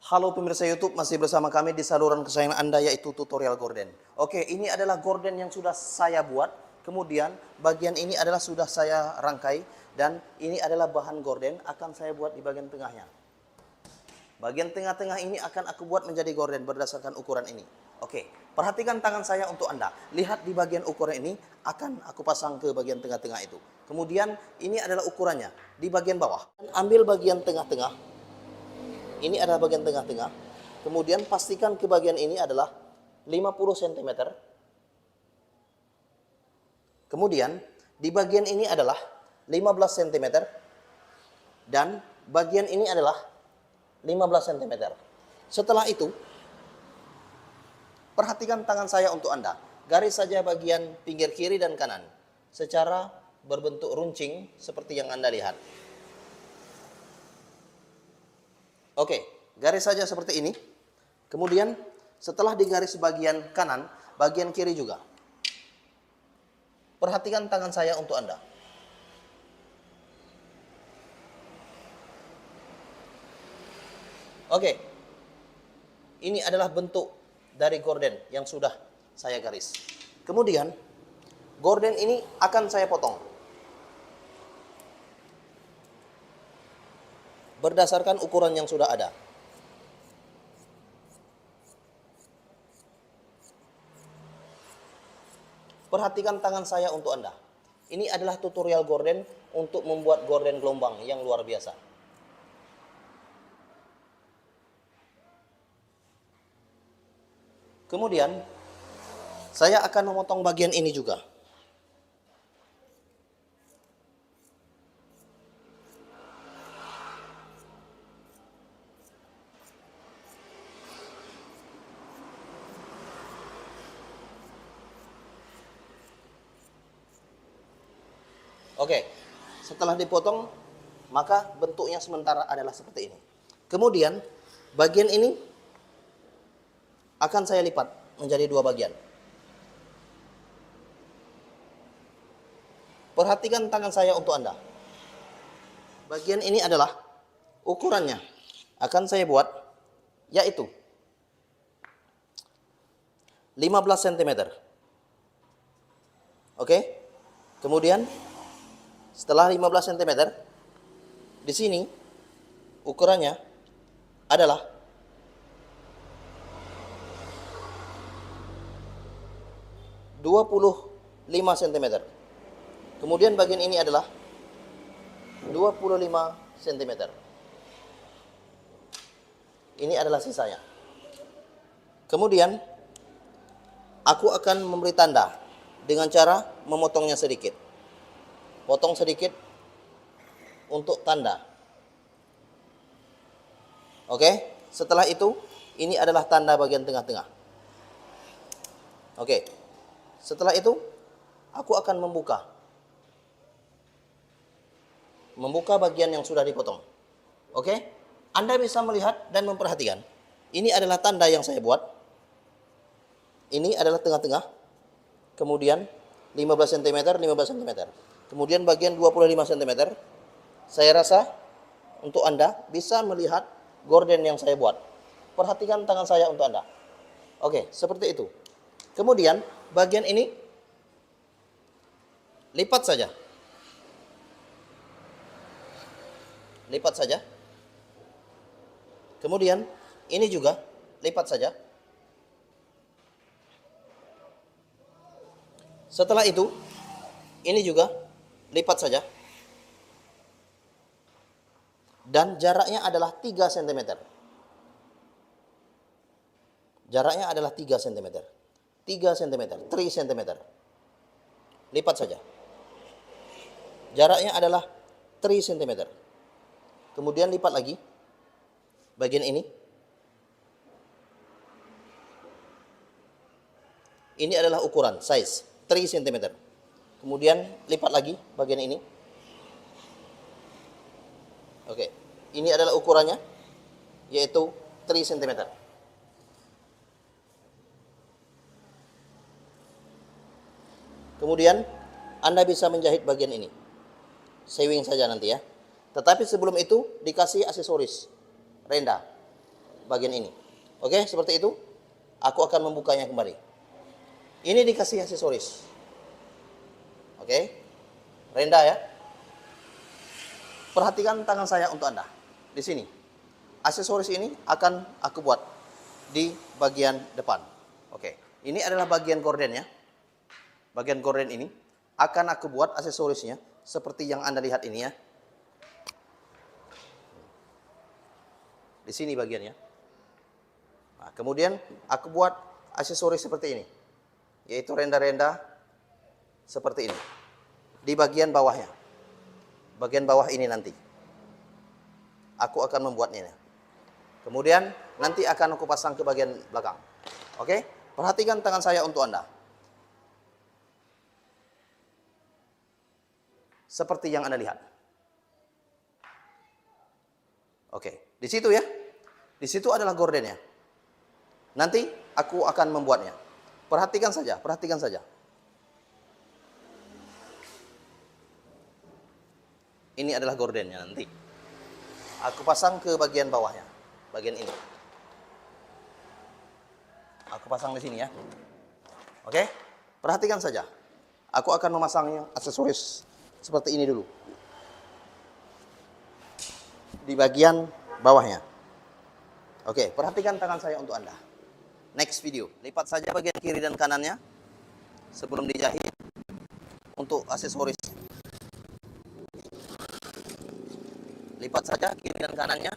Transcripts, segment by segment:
Halo pemirsa YouTube, masih bersama kami di saluran kesayangan Anda yaitu tutorial gorden. Oke, ini adalah gorden yang sudah saya buat. Kemudian bagian ini adalah sudah saya rangkai dan ini adalah bahan gorden akan saya buat di bagian tengahnya. Bagian tengah-tengah ini akan aku buat menjadi gorden berdasarkan ukuran ini. Oke, perhatikan tangan saya untuk Anda. Lihat di bagian ukuran ini akan aku pasang ke bagian tengah-tengah itu. Kemudian ini adalah ukurannya di bagian bawah. Ambil bagian tengah-tengah. Ini adalah bagian tengah-tengah. Kemudian pastikan ke bagian ini adalah 50 cm. Kemudian di bagian ini adalah 15 cm. Dan bagian ini adalah 15 cm. Setelah itu, perhatikan tangan saya untuk Anda. Garis saja bagian pinggir kiri dan kanan. Secara berbentuk runcing seperti yang Anda lihat. Oke, garis saja seperti ini. Kemudian setelah digaris bagian kanan, bagian kiri juga. Perhatikan tangan saya untuk Anda. Oke, ini adalah bentuk dari gorden yang sudah saya garis. Kemudian, gorden ini akan saya potong. Berdasarkan ukuran yang sudah ada. Perhatikan tangan saya untuk Anda. Ini adalah tutorial gorden untuk membuat gorden gelombang yang luar biasa. Kemudian, saya akan memotong bagian ini juga. Oke, setelah dipotong, maka bentuknya sementara adalah seperti ini. Kemudian, bagian ini akan saya lipat menjadi dua bagian. Perhatikan tangan saya untuk Anda. Bagian ini adalah ukurannya. Akan saya buat, yaitu 15 cm. Oke, kemudian setelah 15 cm, di sini ukurannya adalah 25 cm. Kemudian bagian ini adalah 25 cm. Ini adalah sisanya. Kemudian aku akan memberi tanda dengan cara memotongnya sedikit. Potong sedikit untuk tanda. Oke, setelah itu ini adalah tanda bagian tengah-tengah. Oke, setelah itu aku akan membuka bagian yang sudah dipotong. Oke, Anda bisa melihat dan memperhatikan. Ini adalah tanda yang saya buat. Ini adalah tengah-tengah. Kemudian 15 cm, 15 cm. Kemudian bagian 25 cm, saya rasa untuk Anda bisa melihat gorden yang saya buat. Perhatikan tangan saya untuk Anda. Oke, seperti itu. Kemudian bagian ini lipat saja. Lipat saja. Kemudian ini juga lipat saja. Setelah itu ini juga lipat saja. Dan jaraknya adalah 3 cm. Jaraknya adalah 3 cm. 3 cm, 3 cm. Lipat saja. Jaraknya adalah 3 cm. Kemudian lipat lagi. Bagian ini. Ini adalah ukuran, size, 3 cm. Kemudian lipat lagi bagian ini. Oke, ini adalah ukurannya, yaitu 3 cm. Kemudian Anda bisa menjahit bagian ini. Sewing saja nanti ya. Tetapi sebelum itu dikasih aksesoris renda. bagian ini. Oke, seperti itu. Aku akan membukanya kembali. Ini dikasih aksesoris. Oke, rendah ya. Perhatikan tangan saya untuk Anda. Di sini. Aksesoris ini akan aku buat di bagian depan. Oke, ini adalah bagian gorden ya. Bagian gorden ini akan aku buat aksesorisnya seperti yang Anda lihat ini ya. Di sini bagiannya. Nah, kemudian aku buat aksesoris seperti ini. Yaitu renda-renda seperti ini. Di bagian bawahnya. Bagian bawah ini nanti. Aku akan membuatnya. Kemudian nanti akan aku pasang ke bagian belakang. Oke? Perhatikan tangan saya untuk Anda. Seperti yang Anda lihat. Oke, di situ ya. Di situ adalah gordennya. Nanti aku akan membuatnya. Perhatikan saja, perhatikan saja. Ini adalah gordennya nanti. Aku pasang ke bagian bawahnya, bagian ini. Aku pasang di sini ya. Oke? Perhatikan saja. Aku akan memasangnya aksesoris seperti ini dulu. Di bagian bawahnya. Oke, perhatikan tangan saya untuk Anda. Next video, lipat saja bagian kiri dan kanannya sebelum dijahit untuk aksesoris. Lipat saja kiri dan kanannya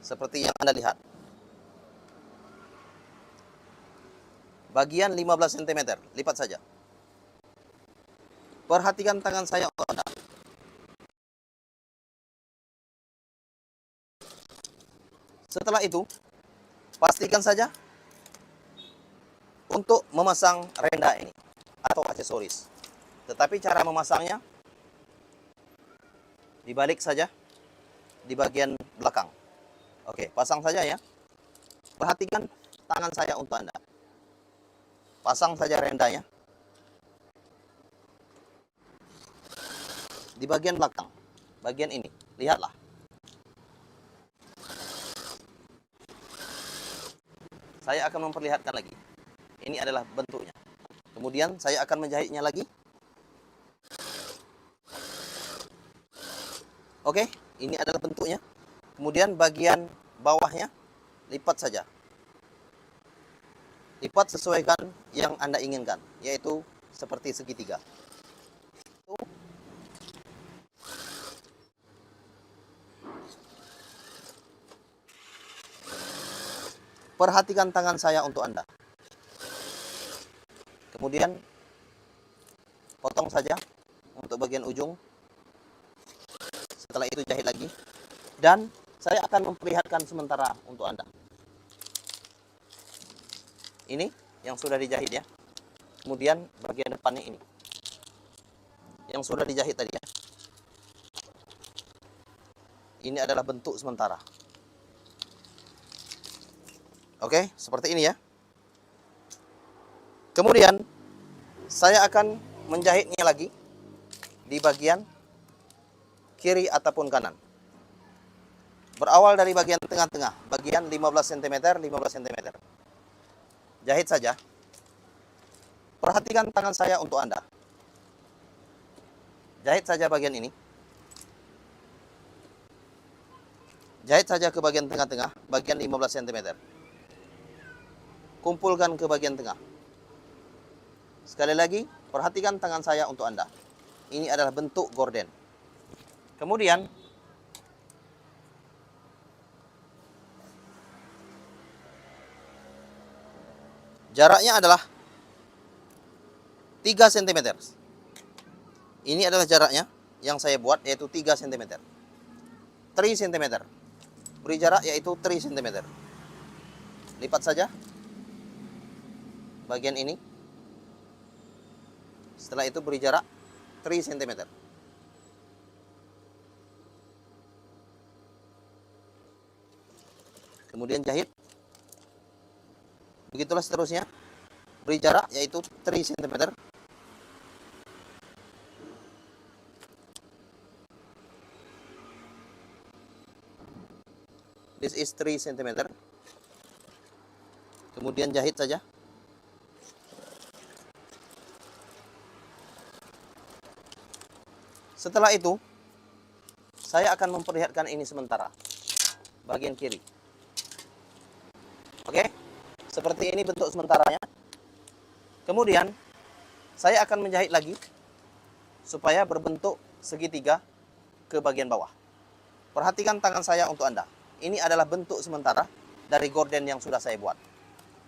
seperti yang Anda lihat. Bagian 15 cm, lipat saja. Perhatikan tangan saya untuk Anda. Setelah itu, pastikan saja untuk memasang renda ini atau aksesoris. Tetapi cara memasangnya dibalik saja di bagian belakang. Oke, pasang saja ya. Perhatikan tangan saya untuk Anda. Pasang saja rendanya di bagian belakang, bagian ini. Lihatlah. Saya akan memperlihatkan lagi. Ini adalah bentuknya. Kemudian saya akan menjahitnya lagi. Oke, ini adalah bentuknya. Kemudian bagian bawahnya lipat saja. Lipat sesuaikan yang Anda inginkan, yaitu seperti segitiga. Perhatikan tangan saya untuk Anda. Kemudian potong saja untuk bagian ujung. Setelah itu jahit lagi. Dan saya akan memperlihatkan sementara untuk Anda. Ini yang sudah dijahit ya. Kemudian bagian depannya ini. Yang sudah dijahit tadi ya. Ini adalah bentuk sementara. Oke, seperti ini ya. Kemudian saya akan menjahitnya lagi di bagian kiri ataupun kanan. Berawal dari bagian tengah-tengah, bagian 15 cm, 15 cm. Jahit saja. Perhatikan tangan saya untuk Anda. Jahit saja bagian ini. Jahit saja ke bagian tengah-tengah, bagian 15 cm. Kumpulkan ke bagian tengah. Sekali lagi, perhatikan tangan saya untuk Anda. Ini adalah bentuk gorden. Kemudian, jaraknya adalah 3 cm. Ini adalah jaraknya yang saya buat, yaitu 3 cm. 3 cm. Beri jarak yaitu 3 cm. Lipat saja bagian ini. Setelah itu beri jarak 3 cm. Kemudian jahit. Begitulah seterusnya. Beri jarak yaitu 3 cm. This is 3 cm. Kemudian jahit saja. Setelah itu, saya akan memperlihatkan ini sementara. Bagian kiri. Oke? Seperti ini bentuk sementaranya. Kemudian, saya akan menjahit lagi supaya berbentuk segitiga ke bagian bawah. Perhatikan tangan saya untuk Anda. Ini adalah bentuk sementara dari gorden yang sudah saya buat.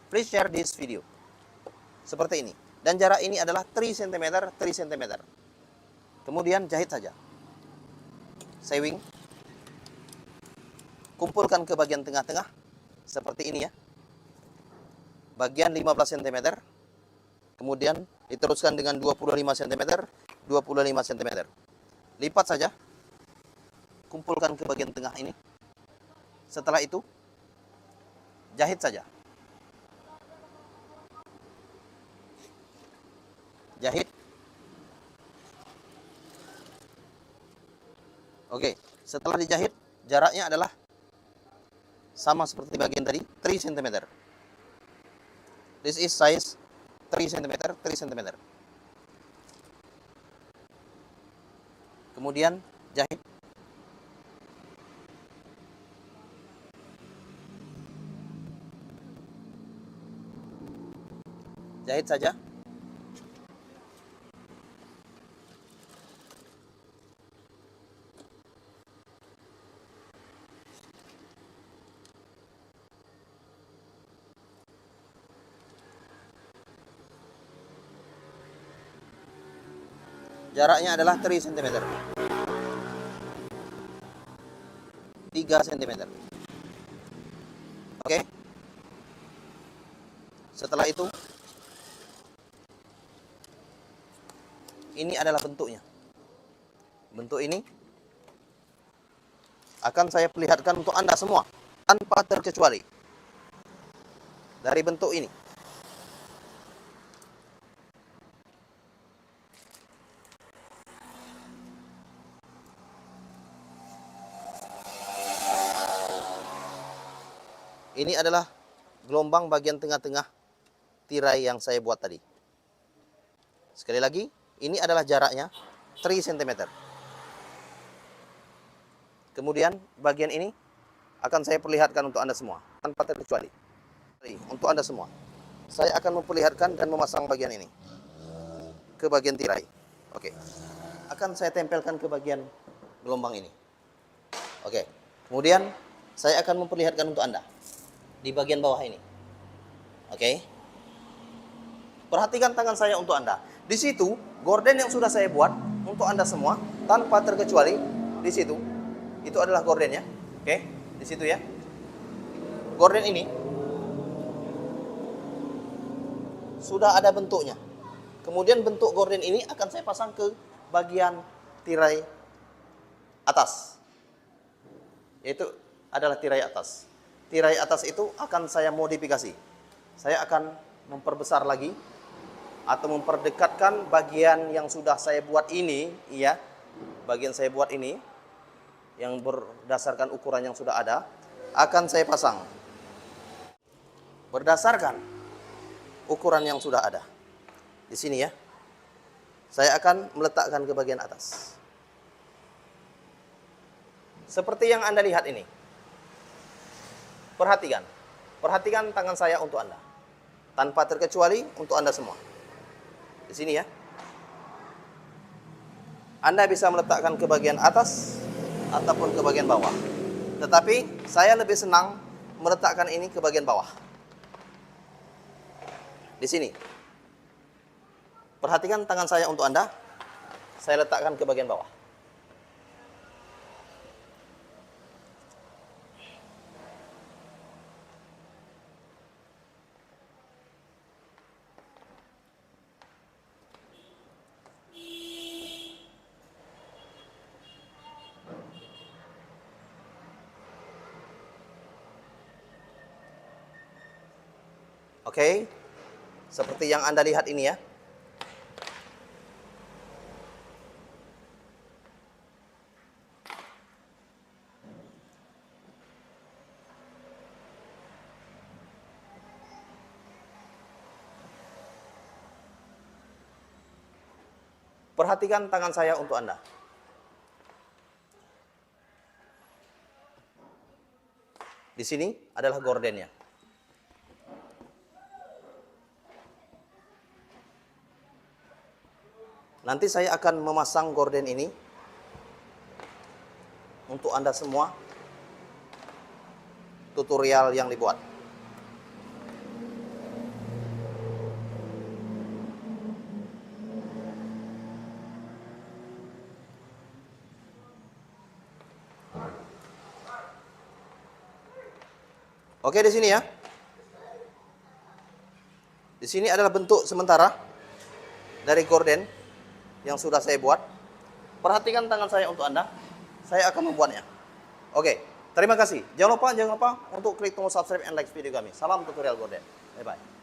Please share this video. Seperti ini. Dan jarak ini adalah 3 cm, 3 cm. Kemudian jahit saja. Sewing. Kumpulkan ke bagian tengah-tengah. Seperti ini ya. Bagian 15 cm. Kemudian diteruskan dengan 25 cm, 25 cm. Lipat saja. Kumpulkan ke bagian tengah ini. Setelah itu, jahit saja. Jahit. Oke, setelah dijahit, jaraknya adalah sama seperti bagian tadi, 3 cm. This is size 3 cm, 3 cm. Kemudian jahit. Jahit saja. Jaraknya adalah 3 cm. 3 cm. Oke. Setelah itu, ini adalah bentuknya. Bentuk ini akan saya perlihatkan untuk Anda semua tanpa terkecuali. Dari bentuk ini. Ini adalah gelombang bagian tengah-tengah tirai yang saya buat tadi. Sekali lagi, ini adalah jaraknya 3 cm. Kemudian bagian ini akan saya perlihatkan untuk Anda semua tanpa terkecuali. Untuk Anda semua, saya akan memperlihatkan dan memasang bagian ini ke bagian tirai. Oke. Akan saya tempelkan ke bagian gelombang ini. Oke. Kemudian saya akan memperlihatkan untuk Anda di bagian bawah ini. Oke. Perhatikan tangan saya untuk Anda. Di situ, gorden yang sudah saya buat untuk Anda semua tanpa terkecuali di situ. Itu adalah gordennya. Oke, di situ ya. Gorden ini sudah ada bentuknya. Kemudian bentuk gorden ini akan saya pasang ke bagian tirai atas. Yaitu adalah tirai atas. Tirai atas itu akan saya modifikasi. Saya akan memperbesar lagi atau memperdekatkan bagian yang sudah saya buat ini, ya. Bagian saya buat ini yang berdasarkan ukuran yang sudah ada akan saya pasang berdasarkan ukuran yang sudah ada. Di sini ya. Saya akan meletakkan ke bagian atas. Seperti yang Anda lihat ini. Perhatikan. Perhatikan tangan saya untuk Anda. Tanpa terkecuali untuk Anda semua. Di sini ya. Anda bisa meletakkan ke bagian atas ataupun ke bagian bawah. Tetapi saya lebih senang meletakkan ini ke bagian bawah. Di sini. Perhatikan tangan saya untuk Anda. Saya letakkan ke bagian bawah. Oke, seperti yang Anda lihat ini ya. Perhatikan tangan saya untuk Anda. Di sini adalah gordennya. Nanti saya akan memasang gorden ini untuk Anda semua, tutorial yang dibuat. Oke, di sini ya. Di sini adalah bentuk sementara dari gorden yang sudah saya buat. Perhatikan tangan saya untuk Anda. Saya akan membuatnya. Oke, terima kasih. Jangan lupa untuk klik tombol subscribe and like video kami. Salam tutorial gorden. Bye bye.